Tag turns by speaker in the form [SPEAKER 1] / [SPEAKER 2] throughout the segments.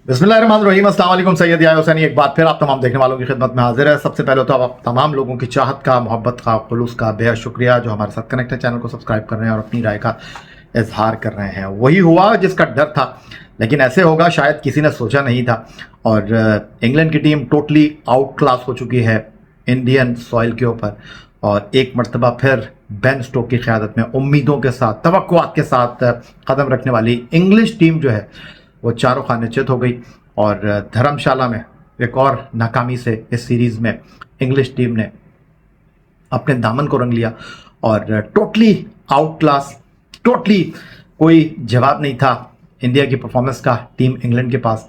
[SPEAKER 1] बिस्मिल्लाहिर्रहमानिर्रहीम, अस्सलाम वालेकुम। सैयद याहिया हुसैनी एक बार फिर आप तमाम देखने वालों की खिदमत में हाजिर है। सबसे पहले तो आप तमाम लोगों की चाहत का, मोहब्बत का, खुलूस का बेहद शुक्रिया जो हमारे साथ कनेक्ट है, चैनल को सब्सक्राइब कर रहे हैं और अपनी राय का इजहार कर रहे हैं। वही हुआ जिसका डर था, लेकिन ऐसे होगा शायद किसी ने सोचा नहीं था। और इंग्लैंड की टीम टोटली आउट क्लास हो चुकी है इंडियन सॉइल के ऊपर, और एक मरतबा फिर बेन स्टोक की क़यादत में उम्मीदों के साथ, तवक्कुआत के साथ कदम रखने वाली इंग्लिश टीम जो है वो चारों खाने चित हो गई। और धर्मशाला में एक और नाकामी से इस सीरीज़ में इंग्लिश टीम ने अपने दामन को रंग लिया और टोटली आउट क्लास, टोटली कोई जवाब नहीं था इंडिया की परफॉर्मेंस का टीम इंग्लैंड के पास।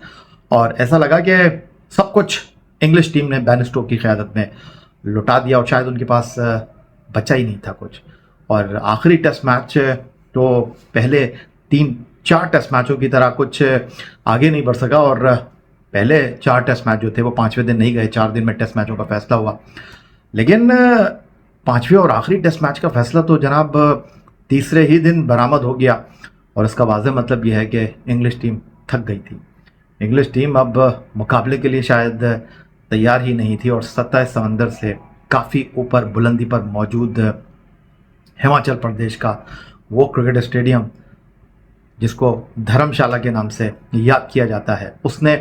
[SPEAKER 1] और ऐसा लगा कि सब कुछ इंग्लिश टीम ने बेन स्टोक की क़यादत में लुटा दिया और शायद उनके पास बचा ही नहीं था कुछ। और आखिरी टेस्ट मैच तो पहले 3-4 टेस्ट मैचों की तरह कुछ आगे नहीं बढ़ सका, और पहले 4 टेस्ट मैच जो थे वो 5वें दिन नहीं गए, 4 दिन में टेस्ट मैचों का फैसला हुआ। लेकिन 5वें और आखिरी टेस्ट मैच का फैसला तो जनाब तीसरे ही दिन बरामद हो गया। और इसका वाज़ेह मतलब यह है कि इंग्लिश टीम थक गई थी। इंग्लिश टीम अब मुकाबले के लिए शायद तैयार ही नहीं थी, और सतह समंदर से काफ़ी ऊपर बुलंदी पर मौजूद हिमाचल प्रदेश का वो क्रिकेट स्टेडियम जिसको धर्मशाला के नाम से याद किया जाता है, उसने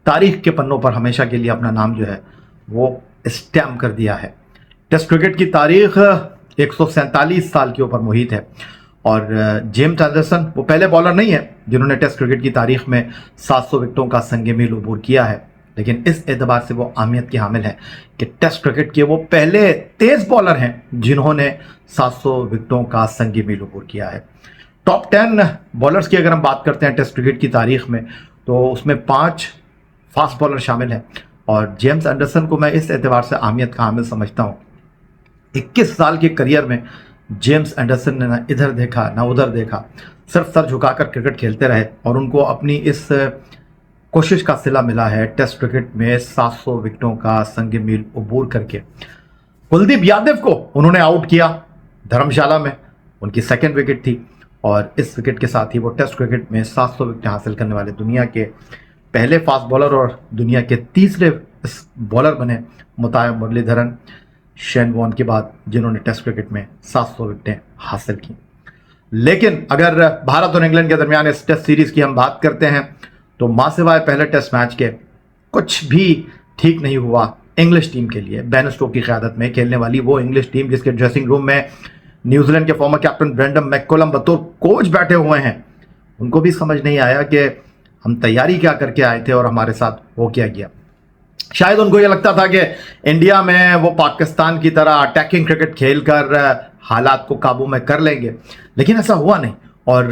[SPEAKER 1] तारीख के पन्नों पर हमेशा के लिए अपना नाम जो है वो स्टैम्प कर दिया है। टेस्ट क्रिकेट की तारीख 147 साल के ऊपर मुहित है। और जेम्स एंडरसन वो पहले बॉलर नहीं है जिन्होंने टेस्ट क्रिकेट की तारीख में 700 विकेटों का संग मील अबूर किया है, लेकिन इस एतबार से वो अहमियत के हामिल है कि टेस्ट क्रिकेट के वो पहले तेज बॉलर हैं जिन्होंने 700 विकेटों का संग मील अबूर किया है। टॉप 10 बॉलर्स की अगर हम बात करते हैं टेस्ट क्रिकेट की तारीख में, तो उसमें 5 फास्ट बॉलर शामिल हैं। और जेम्स एंडरसन को मैं इस एतबार से अहमियत का हामिल समझता हूँ। 21 साल के करियर में जेम्स एंडरसन ने ना इधर देखा ना उधर देखा, सिर्फ सर झुकाकर क्रिकेट खेलते रहे, और उनको अपनी इस कोशिश का सिला मिला है टेस्ट क्रिकेट में 700 विकेटों का संग मील अबूर करके। कुलदीप यादव को उन्होंने आउट किया धर्मशाला में, उनकी सेकेंड विकेट थी, और इस विकेट के साथ ही वो टेस्ट क्रिकेट में 700 विकेट हासिल करने वाले दुनिया के पहले फास्ट बॉलर और दुनिया के तीसरे बॉलर बने, मुताय मुरलीधरन, शेन वॉर्न के बाद, जिन्होंने टेस्ट क्रिकेट में 700 विकेटें हासिल की। लेकिन अगर भारत और इंग्लैंड के दरमियान इस टेस्ट सीरीज की हम बात करते हैं, तो मां सिवाय पहले टेस्ट मैच के कुछ भी ठीक नहीं हुआ इंग्लिश टीम के लिए। बेन स्टोक की क़यादत में खेलने वाली वो इंग्लिश टीम जिसके ड्रेसिंग रूम में न्यूजीलैंड के फॉर्मर कैप्टन ब्रेंडन मैककलम बतौर कोच बैठे हुए हैं, उनको भी समझ नहीं आया कि हम तैयारी क्या करके आए थे और हमारे साथ हो क्या गया। शायद उनको ये लगता था कि इंडिया में वो पाकिस्तान की तरह अटैकिंग क्रिकेट खेलकर हालात को काबू में कर लेंगे, लेकिन ऐसा हुआ नहीं। और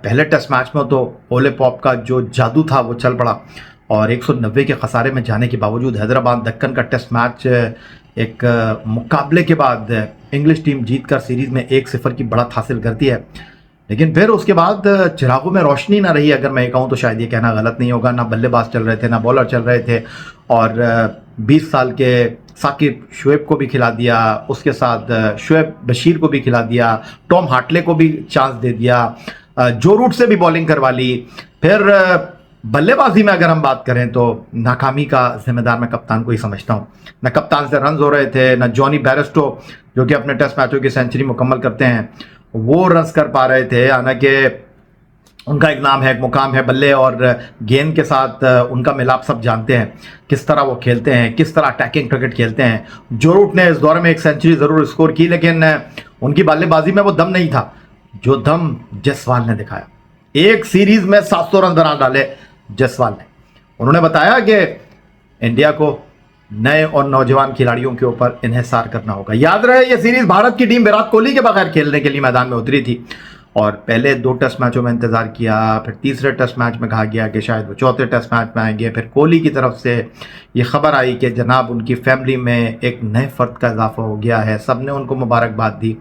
[SPEAKER 1] पहले टेस्ट मैच में तो ओले पॉप का जो जादू था वो चल पड़ा, और 190 के खसारे में जाने के बावजूद हैदराबाद दक्कन का टेस्ट मैच एक मुकाबले के बाद इंग्लिश टीम जीतकर सीरीज में 1-0 की बढ़त हासिल करती है। लेकिन फिर उसके बाद चिरागों में रोशनी ना रही, अगर मैं कहूँ तो शायद ये कहना गलत नहीं होगा। ना बल्लेबाज चल रहे थे, ना बॉलर चल रहे थे, और 20 साल के साकिब शुएब को भी खिला दिया, उसके साथ शुएब बशीर को भी खिला दिया, टॉम हार्टले को भी चांस दे दिया, जो रूट से भी बॉलिंग करवा ली। फिर बल्लेबाजी में अगर हम बात करें तो नाकामी का जिम्मेदार मैं कप्तान को ही समझता हूँ। न कप्तान से रन हो रहे थे, न जॉनी बैरस्टो जो कि अपने टेस्ट मैचों की सेंचुरी मुकम्मल करते हैं वो रन कर पा रहे थे। हालांकि उनका एक नाम है, एक मुकाम है, बल्ले और गेंद के साथ उनका मिलाप सब जानते हैं, किस तरह वो खेलते हैं, किस तरह अटैकिंग क्रिकेट खेलते हैं। जो रूट ने इस दौर में एक सेंचुरी ज़रूर स्कोर की, लेकिन उनकी बल्लेबाजी में वो दम नहीं था जो दम जायसवाल ने दिखाया। एक सीरीज में 700 रन बना डाले जायसवाल ने। उन्होंने बताया कि इंडिया को नए और नौजवान खिलाड़ियों के ऊपर इन्हिसार करना होगा। याद रहे ये सीरीज भारत की टीम विराट कोहली के बगैर खेलने के लिए मैदान में उतरी थी, और पहले 2 टेस्ट मैचों में इंतजार किया, फिर तीसरे टेस्ट मैच में कहा गया कि शायद वो चौथे टेस्ट मैच में आएंगे। फिर कोहली की तरफ से ये खबर आई कि जनाब उनकी फैमिली में एक नए फ़र्द का इजाफा हो गया है। सब ने उनको मुबारकबाद दी,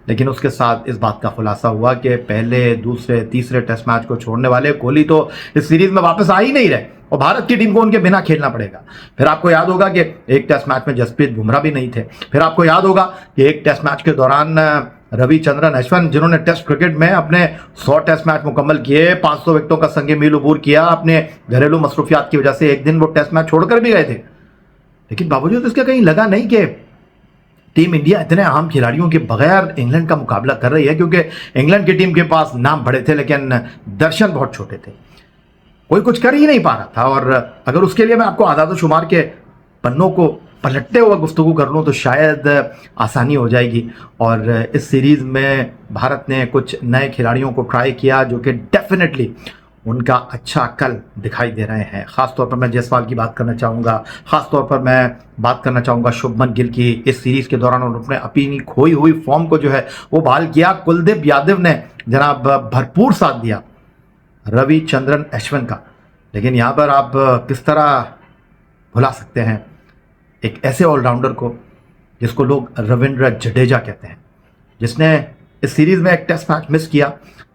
[SPEAKER 1] लेकिन उसके साथ इस बात का खुलासा हुआ कि पहले, दूसरे, तीसरे टेस्ट मैच को छोड़ने वाले कोहली तो इस सीरीज़ में वापस आ ही नहीं रहे, और भारत की टीम को उनके बिना खेलना पड़ेगा। फिर आपको याद होगा कि एक टेस्ट मैच में जसप्रीत बुमराह भी नहीं थे। फिर आपको याद होगा कि एक टेस्ट मैच के दौरान रविचंद्रन अश्विन, जिन्होंने टेस्ट क्रिकेट में अपने 100 टेस्ट मैच मुकम्मल किए, 500 विकेटों का संगे मील अबूर किया। अपने घरेलू मसरूफियात की वजह से एक दिन वो टेस्ट मैच छोड़कर भी गए थे, लेकिन बावजूद इसके कहीं लगा नहीं कि टीम इंडिया इतने अहम खिलाड़ियों के बगैर इंग्लैंड का मुकाबला कर रही है, क्योंकि इंग्लैंड की टीम के पास नाम बड़े थे लेकिन दर्शन बहुत छोटे थे, कोई कुछ कर ही नहीं पा रहा था। और अगर उसके लिए मैं आपको आदाद शुमार के पन्नों को पलटते हुए गुफ्तगू कर लूँ तो शायद आसानी हो जाएगी। और इस सीरीज़ में भारत ने कुछ नए खिलाड़ियों को ट्राई किया जो कि डेफिनेटली उनका अच्छा कल दिखाई दे रहे हैं। ख़ासतौर पर मैं जायसवाल की बात करना चाहूँगा, ख़ासतौर पर मैं बात करना चाहूँगा शुभमन गिल की। इस सीरीज़ के दौरान उन्होंने अपनी खोई हुई फॉर्म को जो है वो बहाल किया। कुलदीप यादव ने जनाब भरपूर साथ दिया रविचंद्रन अश्विन का, लेकिन यहाँ पर आप किस तरह भुला सकते हैं एक ऐसे ऑलराउंडर को जिसको लोग रविंद्र जडेजा कहते हैं, जिसने इस सीरीज़ में एक टेस्ट मैच मिस किया,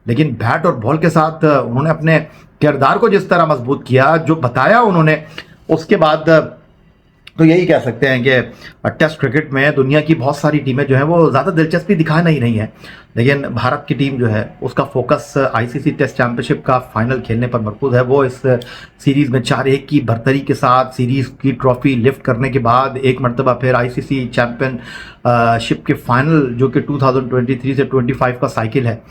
[SPEAKER 1] लेकिन बैट और बॉल के साथ उन्होंने अपने किरदार को जिस तरह मजबूत किया, जो बताया उन्होंने, उसके बाद तो यही कह सकते हैं कि टेस्ट क्रिकेट में दुनिया की बहुत सारी टीमें जो हैं वो ज़्यादा दिलचस्पी दिखा नहीं रही हैं, लेकिन भारत की टीम जो है उसका फोकस आईसीसी टेस्ट चैंपियनशिप का फाइनल खेलने पर मरकूज़ है। वो इस सीरीज़ में 4-1 की बर्तरी के साथ सीरीज़ की ट्रॉफी लिफ्ट करने के बाद एक मरतबा फिर आईसीसी चैंपियनशिप के फाइनल, जो कि 2023 से 25 का साइकिल है,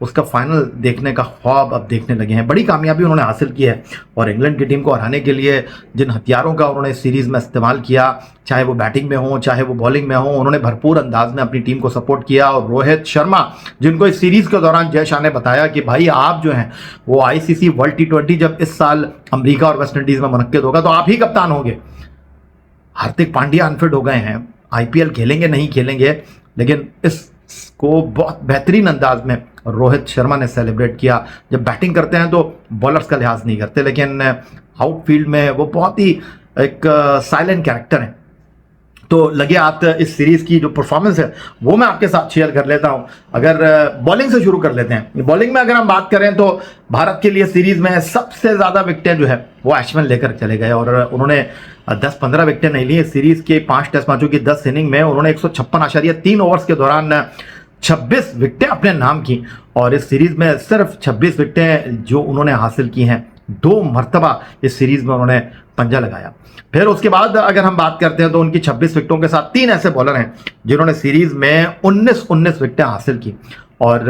[SPEAKER 1] उसका फाइनल देखने का ख्वाब अब देखने लगे हैं। बड़ी कामयाबी उन्होंने हासिल की है और इंग्लैंड की टीम को हराने के लिए जिन हथियारों का उन्होंने इस सीरीज़ में इस्तेमाल किया, चाहे वो बैटिंग में हो चाहे वो बॉलिंग में हो, उन्होंने भरपूर अंदाज में अपनी टीम को सपोर्ट किया। और रोहित शर्मा, जिनको इस सीरीज़ के दौरान जय शाह ने बताया कि भाई आप जो हैं वो आईसीसी वर्ल्ड T20 जब इस साल अमरीका और वेस्ट इंडीज़ में मुनक्किद होगा तो आप ही कप्तान होंगे। हार्दिक पांड्या अनफिट हो गए हैं, आईपीएल खेलेंगे नहीं खेलेंगे, लेकिन इसको बहुत बेहतरीन अंदाज में रोहित शर्मा ने सेलिब्रेट किया। जब बैटिंग करते हैं तो बॉलर्स का लिहाज नहीं करते, लेकिन आउटफील्ड में वो बहुत ही एक साइलेंट कैरेक्टर हैं। तो लगे आप इस सीरीज़ की जो परफॉर्मेंस है वो मैं आपके साथ शेयर कर लेता हूं। अगर बॉलिंग से शुरू कर लेते हैं, बॉलिंग में अगर हम बात करें तो भारत के लिए सीरीज़ में सबसे ज़्यादा विकेटें जो है वो अश्विन लेकर चले गए और उन्होंने 10-15 विकेटें नहीं ली। सीरीज़ के 5 टेस्ट मैचों की 10 इनिंग में उन्होंने 156.3 ओवर्स के दौरान 26 विकेटें अपने नाम की और इस सीरीज़ में सिर्फ 26 विकेटें जो उन्होंने हासिल की हैं, 2 मरतबा इस सीरीज़ में उन्होंने पंजा लगाया। फिर उसके बाद अगर हम बात करते हैं तो उनकी 26 विकेटों के साथ 3 ऐसे बॉलर हैं जिन्होंने सीरीज़ में 19 विकेटें हासिल की और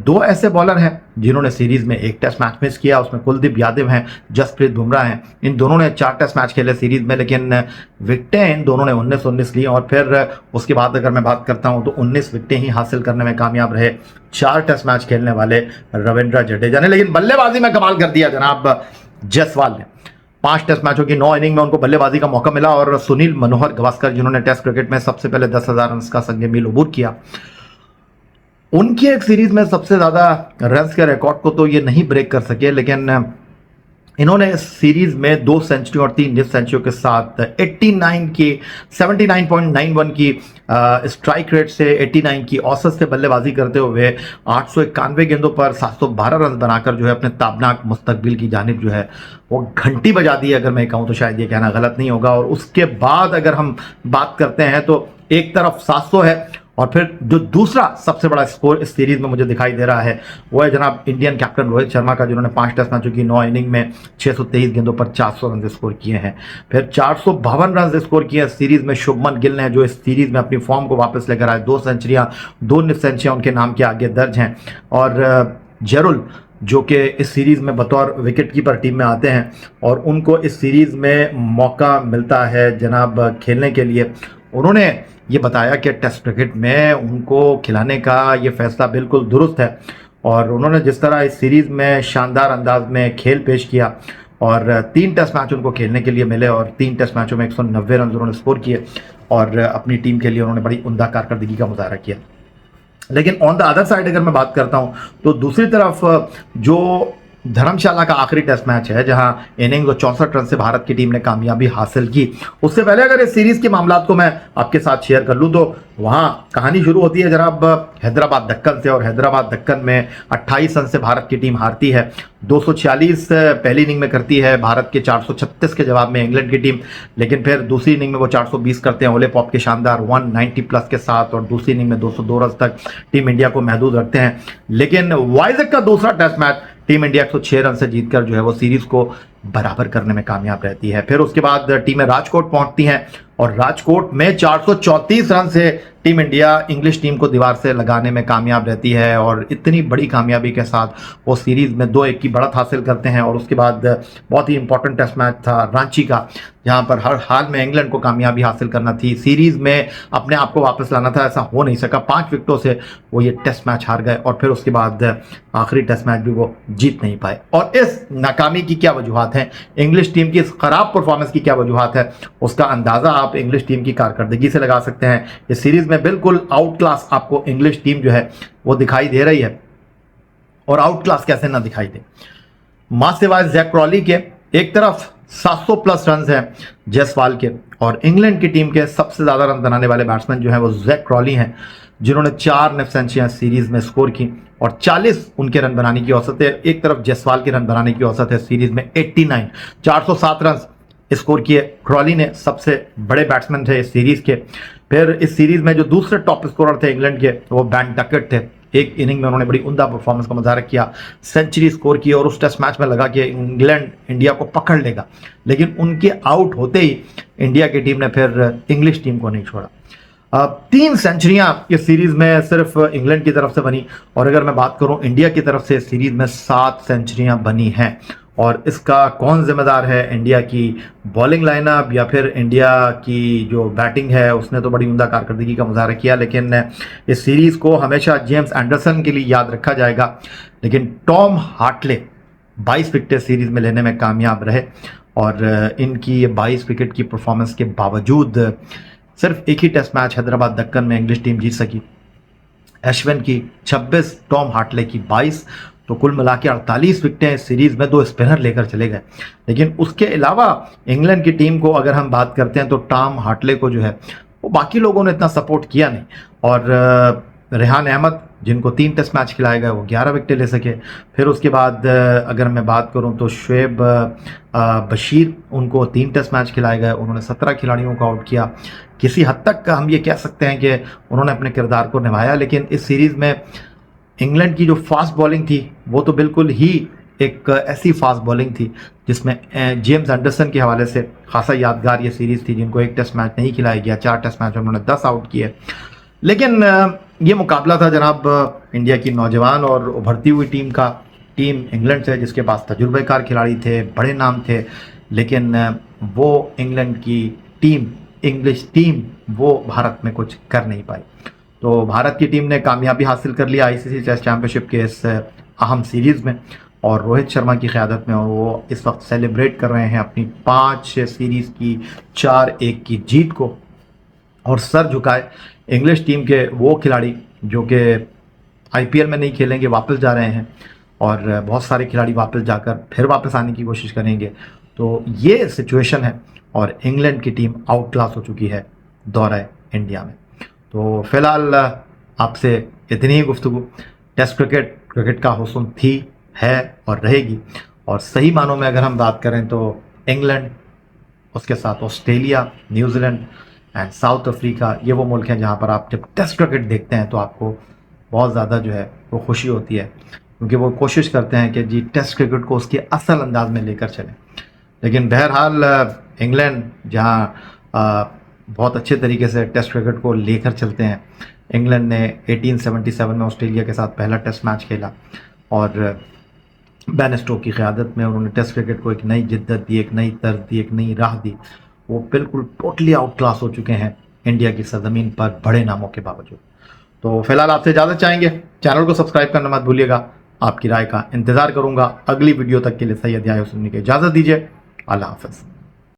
[SPEAKER 1] 2 ऐसे बॉलर हैं जिन्होंने सीरीज़ में 1 टेस्ट मैच मिस किया। उसमें कुलदीप यादव हैं, जसप्रीत बुमराह हैं। इन दोनों ने 4 टेस्ट मैच खेले सीरीज़ में, लेकिन विकेटें इन दोनों ने 19 ली। और फिर उसके बाद अगर मैं बात करता हूं तो 19 विकेटें ही हासिल करने में कामयाब रहे 4 टेस्ट मैच खेलने वाले रविंद्र जडेजा ने। लेकिन बल्लेबाजी में कमाल कर दिया जनाब जायसवाल ने। 5 टेस्ट मैचों की 9 इनिंग में उनको बल्लेबाजी का मौका मिला और सुनील मनोहर गावस्कर, जिन्होंने टेस्ट क्रिकेट में सबसे पहले 10,000 रन का संगे मील अबूर किया, उनकी एक सीरीज में सबसे ज्यादा रन्स के रिकॉर्ड को तो ये नहीं ब्रेक कर सके, लेकिन इन्होंने इस सीरीज में 2 सेंचुरी और 3 निफ सेंचुरी के साथ 79.91 की स्ट्राइक रेट से 89 की औसत से बल्लेबाजी करते हुए 891 गेंदों पर 712 रन बनाकर जो है अपने ताबनाक मुस्तकबिल की जानिब जो है वो घंटी बजा दी। अगर मैं कहूँ तो शायद ये कहना गलत नहीं होगा। और उसके बाद अगर हम बात करते हैं तो एक तरफ 700 है और फिर जो दूसरा सबसे बड़ा स्कोर इस सीरीज में मुझे दिखाई दे रहा है वो है जनाब इंडियन कैप्टन रोहित शर्मा का, जिन्होंने 5 टेस्ट मैचों की 9 इनिंग में 623 गेंदों पर 400 रन स्कोर किए हैं। फिर 452 रन स्कोर किए इस सीरीज में शुभमन गिल ने, जो इस सीरीज में अपनी फॉर्म को वापस लेकर आए। 2 सेंचुरियां 2 निफ सेंचुरियां उनके नाम के आगे दर्ज हैं। और जरुल, जो कि इस सीरीज़ में बतौर विकेट कीपर टीम में आते हैं और उनको इस सीरीज़ में मौका मिलता है जनाब खेलने के लिए, उन्होंने ये बताया कि टेस्ट क्रिकेट में उनको खिलाने का ये फैसला बिल्कुल दुरुस्त है। और उन्होंने जिस तरह इस सीरीज़ में शानदार अंदाज में खेल पेश किया और 3 टेस्ट मैच उनको खेलने के लिए मिले और 3 टेस्ट मैचों में 190 रन उन्होंने स्कोर किए और अपनी टीम के लिए उन्होंने बड़ी उम्दा कारकर्दगी का मुजाहरा किया। लेकिन ऑन द अदर साइड अगर मैं बात करता हूं तो दूसरी तरफ जो धर्मशाला का आखिरी टेस्ट मैच है जहां इनिंग्स और 64 रन से भारत की टीम ने कामयाबी हासिल की। उससे पहले अगर इस सीरीज के मामलात को मैं आपके साथ शेयर कर लूं तो वहां कहानी शुरू होती है जनाब हैदराबाद दक्कन से, और हैदराबाद दक्कन में 28 रन से भारत की टीम हारती है। 246 पहली इनिंग में करती है भारत के 436 के जवाब में इंग्लैंड की टीम, लेकिन फिर दूसरी इनिंग में वो 420 करते हैं ओले पॉप के शानदार 190 प्लस के साथ, और दूसरी इनिंग में 202 रन तक टीम इंडिया को महदूद रखते हैं। लेकिन वाइजक का दूसरा test match team India 106 run से जीतकर जो है वो सीरीज को बराबर करने में कामयाब रहती है। फिर उसके बाद टीमें राजकोट पहुंचती हैं और राजकोट में 434 रन से टीम इंडिया इंग्लिश टीम को दीवार से लगाने में कामयाब रहती है, और इतनी बड़ी कामयाबी के साथ वो सीरीज में 2-1 की बढ़त हासिल करते हैं। और उसके बाद बहुत ही इंपॉर्टेंट टेस्ट मैच था रांची का, जहां पर हर हाल में इंग्लैंड को कामयाबी हासिल करना थी, सीरीज में अपने आप को वापस लाना था, ऐसा हो नहीं सका। 5 विकेटों से वो ये टेस्ट मैच हार गए, और फिर उसके बाद आखिरी टेस्ट मैच भी वो जीत नहीं पाए। और इस नाकामी की क्या वजूहत हैं, इंग्लिश टीम की इस खराब परफॉर्मेंस की क्या वजूहत है, उसका अंदाजा आप इंग्लिश टीम की कारकर्दगी से लगा सकते हैं। इस सीरीज में बिल्कुल आउट क्लास आपको इंग्लिश टीम जो है वो दिखाई दे रही है, और आउट क्लास कैसे ना दिखाई दे। मां सिवाय जैक क्रॉली के एक तरफ 700 प्लस रन हैं जायसवाल के, और इंग्लैंड की टीम के सबसे ज्यादा रन बनाने वाले बैट्समैन जो है वो जैक क्रॉली हैं, जिन्होंने 4 नफ सेंचुरियां सीरीज में स्कोर की, और 40 उनके रन बनाने की औसत है। एक तरफ जायसवाल के रन बनाने की औसत है सीरीज में 89, 407 रन स्कोर किए क्रॉली ने, सबसे बड़े बैट्समैन थे इस सीरीज के। फिर इस सीरीज में जो दूसरे टॉप स्कोरर थे इंग्लैंड के वो बैन डकेट थे। एक इनिंग में उन्होंने बड़ी उम्दा परफॉर्मेंस का मुजाहरा किया, सेंचुरी स्कोर की, और उस टेस्ट मैच में लगा कि इंग्लैंड इंडिया को पकड़ लेगा। लेकिन उनके आउट होते ही इंडिया की टीम ने फिर इंग्लिश टीम को नहीं छोड़ा। 3 सेंचुरियां इस सीरीज में सिर्फ इंग्लैंड की तरफ से बनी, और अगर मैं बात करूं इंडिया की तरफ से, इस सीरीज में 7 सेंचुरियां बनी हैं। और इसका कौन जिम्मेदार है, इंडिया की बॉलिंग लाइनअप या फिर इंडिया की जो बैटिंग है, उसने तो बड़ी उम्दा कारकर्दगी का मुजाहरा किया। लेकिन इस सीरीज को हमेशा जेम्स एंडरसन के लिए याद रखा जाएगा। लेकिन टॉम हार्टले 22 विकेट सीरीज में लेने में कामयाब रहे, और इनकी ये 22 विकेट की परफॉर्मेंस के बावजूद सिर्फ एक ही टेस्ट मैच हैदराबाद दक्कन में इंग्लिश टीम जीत सकी। अश्विन की 26, टॉम हार्टले की 22, तो कुल मिला के 48 विकेटें सीरीज में 2 स्पिनर लेकर चले गए। लेकिन उसके अलावा इंग्लैंड की टीम को अगर हम बात करते हैं तो टॉम हार्टले को जो है वो बाकी लोगों ने इतना सपोर्ट किया नहीं, और रेहान अहमद जिनको 3 टेस्ट मैच खिलाए गए वो 11 विकेटें ले सके। फिर उसके बाद अगर मैं बात करूं तो शुएब बशीर, उनको 3 टेस्ट मैच खिलाए गए, उन्होंने 17 खिलाड़ियों को आउट किया। किसी हद तक हम ये कह सकते हैं कि उन्होंने अपने किरदार को निभाया। लेकिन इस सीरीज़ में इंग्लैंड की जो फास्ट बॉलिंग थी वो तो बिल्कुल ही एक ऐसी फास्ट बॉलिंग थी जिसमें जेम्स एंडरसन के हवाले से खासा यादगार ये सीरीज़ थी, जिनको 1 टेस्ट मैच नहीं खिलाया गया। 4 टेस्ट मैच में उन्होंने 10 आउट किए। लेकिन ये मुकाबला था जनाब इंडिया की नौजवान और उभरती हुई टीम इंग्लैंड से, जिसके पास तजुर्बेकार खिलाड़ी थे, बड़े नाम थे। लेकिन वो इंग्लैंड की टीम, इंग्लिश टीम, वो भारत में कुछ कर नहीं पाई। तो भारत की टीम ने कामयाबी हासिल कर लिया आईसीसी टेस्ट चैंपियनशिप के इस अहम सीरीज़ में, और रोहित शर्मा की क़यादत में, और वो इस वक्त सेलिब्रेट कर रहे हैं अपनी 5 सीरीज़ की 4-1 की जीत को। और सर झुकाए इंग्लिश टीम के वो खिलाड़ी जो कि आईपीएल में नहीं खेलेंगे, वापस जा रहे हैं, और बहुत सारे खिलाड़ी वापस जाकर फिर वापस आने की कोशिश करेंगे। तो ये सिचुएशन है, और इंग्लैंड की टीम आउट क्लास हो चुकी है दौरे इंडिया में। तो फिलहाल आपसे इतनी ही गुफ्तगू। टेस्ट क्रिकेट का हुस्न थी, है और रहेगी। और सही मानों में अगर हम बात करें तो इंग्लैंड, उसके साथ Australia, New Zealand and south Africa, ये वो मुल्क हैं जहाँ पर आप जब टेस्ट क्रिकेट देखते हैं तो आपको बहुत ज़्यादा जो है वो खुशी होती है, क्योंकि वो कोशिश करते हैं कि जी टेस्ट क्रिकेट को उसके असल अंदाज में लेकर चलें। लेकिन बहरहाल इंग्लैंड जहाँ बहुत अच्छे तरीके से टेस्ट क्रिकेट को लेकर चलते हैं। इंग्लैंड ने 1877 में ऑस्ट्रेलिया के साथ पहला टेस्ट मैच खेला, और बेन स्टोक की क़यादत में उन्होंने टेस्ट क्रिकेट को एक नई जिद्दत दी, एक नई तर्ज दी, एक नई राह दी। वो बिल्कुल टोटली आउट क्लास हो चुके हैं इंडिया की सरजमीन पर बड़े नामों के बावजूद। तो फिलहाल आपसे इजाज़त चाहेंगे। चैनल को सब्सक्राइब करना मत भूलिएगा। आपकी राय का इंतज़ार करूँगा। अगली वीडियो तक के लिए सैयद याह्या हुसैनी को इजाज़त दीजिए। अल्लाह हाफ़िज़।